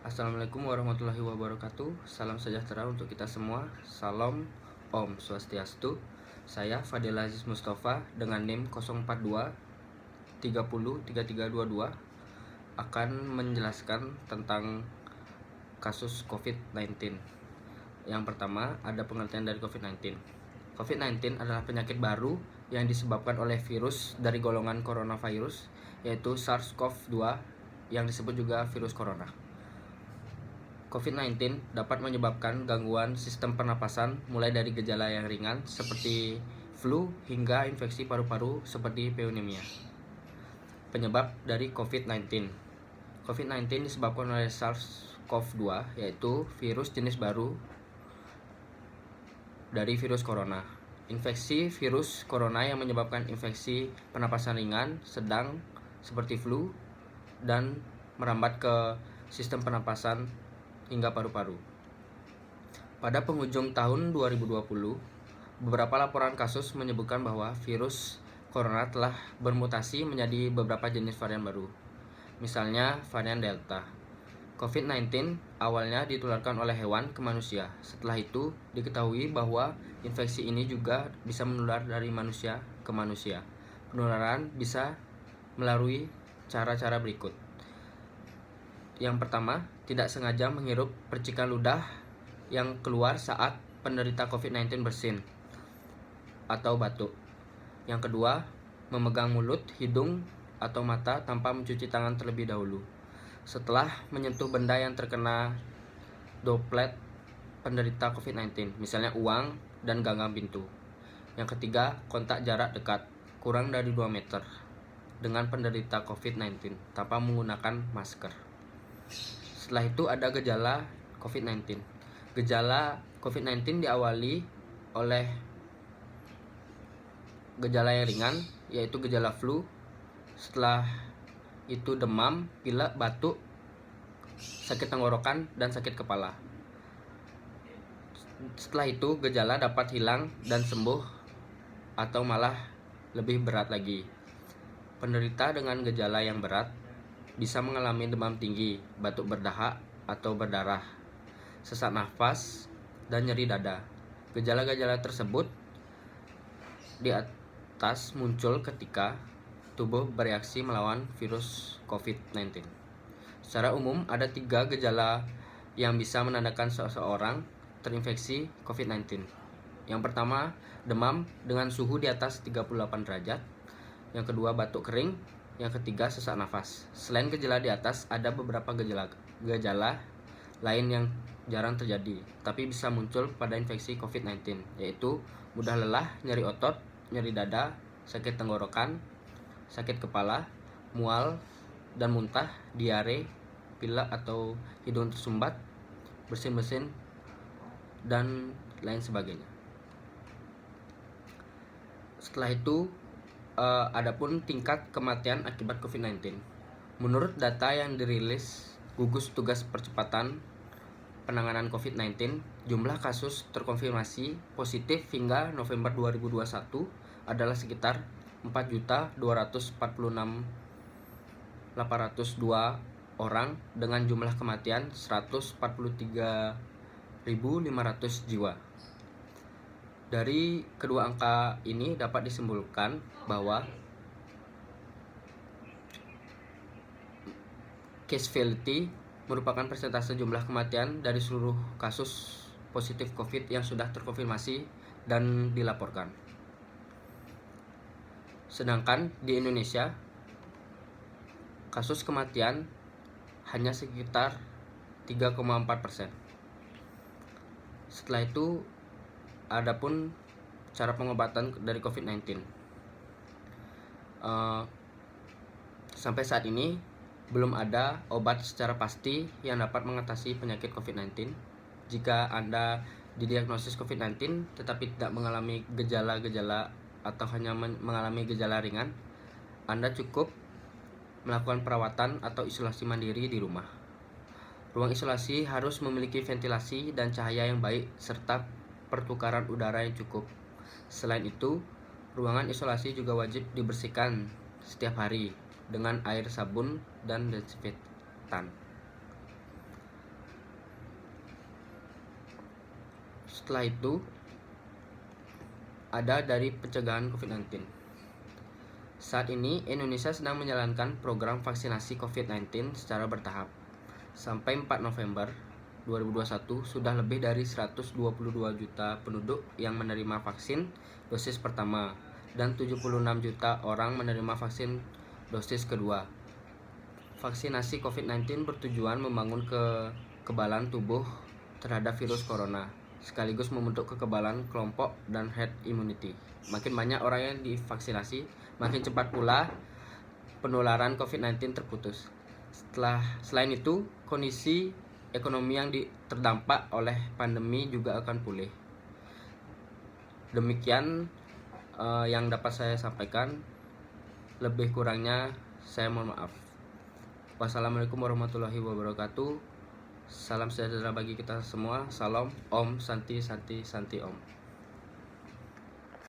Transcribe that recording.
Assalamualaikum warahmatullahi wabarakatuh. Salam sejahtera untuk kita semua. Salam Om Swastiastu. Saya Fadil Aziz Mustafa dengan NIM 042 30 3322 akan menjelaskan tentang kasus COVID-19. Yang pertama, ada pengertian dari COVID-19. COVID-19 adalah penyakit baru yang disebabkan oleh virus dari golongan coronavirus, yaitu SARS-CoV-2 yang disebut juga virus corona. COVID-19 dapat menyebabkan gangguan sistem pernapasan mulai dari gejala yang ringan seperti flu hingga infeksi paru-paru seperti pneumonia. Penyebab dari COVID-19. COVID-19 disebabkan oleh SARS-CoV-2, yaitu virus jenis baru dari virus corona. Infeksi virus corona yang menyebabkan infeksi pernapasan ringan, sedang seperti flu, dan merambat ke sistem pernapasan hingga paru-paru. Pada penghujung tahun 2020, beberapa laporan kasus menyebutkan bahwa virus corona telah bermutasi menjadi beberapa jenis varian baru. Misalnya varian Delta. COVID-19 awalnya ditularkan oleh hewan ke manusia. Setelah itu, diketahui bahwa infeksi ini juga bisa menular dari manusia ke manusia. Penularan bisa melalui cara-cara berikut. Yang pertama, tidak sengaja menghirup percikan ludah yang keluar saat penderita COVID-19 bersin atau batuk. Yang kedua, memegang mulut, hidung, atau mata tanpa mencuci tangan terlebih dahulu. Setelah menyentuh benda yang terkena droplet penderita COVID-19, misalnya uang dan gagang pintu. Yang ketiga, kontak jarak dekat, kurang dari 2 meter, dengan penderita COVID-19 tanpa menggunakan masker. Setelah itu ada gejala COVID-19. Gejala COVID-19 diawali oleh gejala yang ringan, yaitu gejala flu. Setelah itu demam, pilek, batuk, sakit tenggorokan, dan sakit kepala. Setelah itu gejala dapat hilang dan sembuh atau malah lebih berat lagi. Penderita dengan gejala yang berat bisa mengalami demam tinggi, batuk berdahak atau berdarah, sesak nafas, dan nyeri dada. Gejala-gejala tersebut di atas muncul ketika tubuh bereaksi melawan virus COVID-19. Secara umum, ada 3 gejala yang bisa menandakan seseorang terinfeksi COVID-19. Yang pertama, demam dengan suhu di atas 38 derajat. Yang kedua, batuk kering. Yang ketiga, sesak nafas. Selain gejala di atas, ada beberapa gejala lain yang jarang terjadi, tapi bisa muncul pada infeksi COVID-19, yaitu mudah lelah, nyeri otot, nyeri dada, sakit tenggorokan, sakit kepala, mual dan muntah, diare, pilek atau hidung tersumbat, bersin-bersin, dan lain sebagainya. Setelah itu, adapun tingkat kematian akibat COVID-19. Menurut data yang dirilis Gugus Tugas Percepatan Penanganan COVID-19, jumlah kasus terkonfirmasi positif hingga November 2021 adalah sekitar 4.246.802 orang dengan jumlah kematian 143.500 jiwa. Dari kedua angka ini dapat disimpulkan bahwa case fatality merupakan persentase jumlah kematian dari seluruh kasus positif COVID yang sudah terkonfirmasi dan dilaporkan. Sedangkan di Indonesia, kasus kematian hanya sekitar 3,4%. Setelah itu, adapun cara pengobatan dari COVID-19. Sampai saat ini belum ada obat secara pasti yang dapat mengatasi penyakit COVID-19. Jika Anda didiagnosis COVID-19 tetapi tidak mengalami gejala-gejala atau hanya mengalami gejala ringan, Anda cukup melakukan perawatan atau isolasi mandiri di rumah. Ruang isolasi harus memiliki ventilasi dan cahaya yang baik serta pertukaran udara yang cukup. Selain itu, ruangan isolasi juga wajib dibersihkan setiap hari dengan air sabun dan desinfektan. Setelah itu ada dari pencegahan COVID-19. Saat ini Indonesia sedang menjalankan program vaksinasi COVID-19 secara bertahap. Sampai 4 November 2021 sudah lebih dari 122 juta penduduk yang menerima vaksin dosis pertama dan 76 juta orang menerima vaksin dosis kedua. Vaksinasi COVID-19 bertujuan membangun kekebalan tubuh terhadap virus corona, sekaligus membentuk kekebalan kelompok dan herd immunity. Makin banyak orang yang divaksinasi, makin cepat pula penularan COVID-19 terputus. Selain itu, kondisi ekonomi yang terdampak oleh pandemi juga akan pulih. Demikian yang dapat saya sampaikan. Lebih kurangnya saya mohon maaf. Wassalamualaikum warahmatullahi wabarakatuh. Salam sejahtera bagi kita semua. Salam Om Santi Santi Santi Om.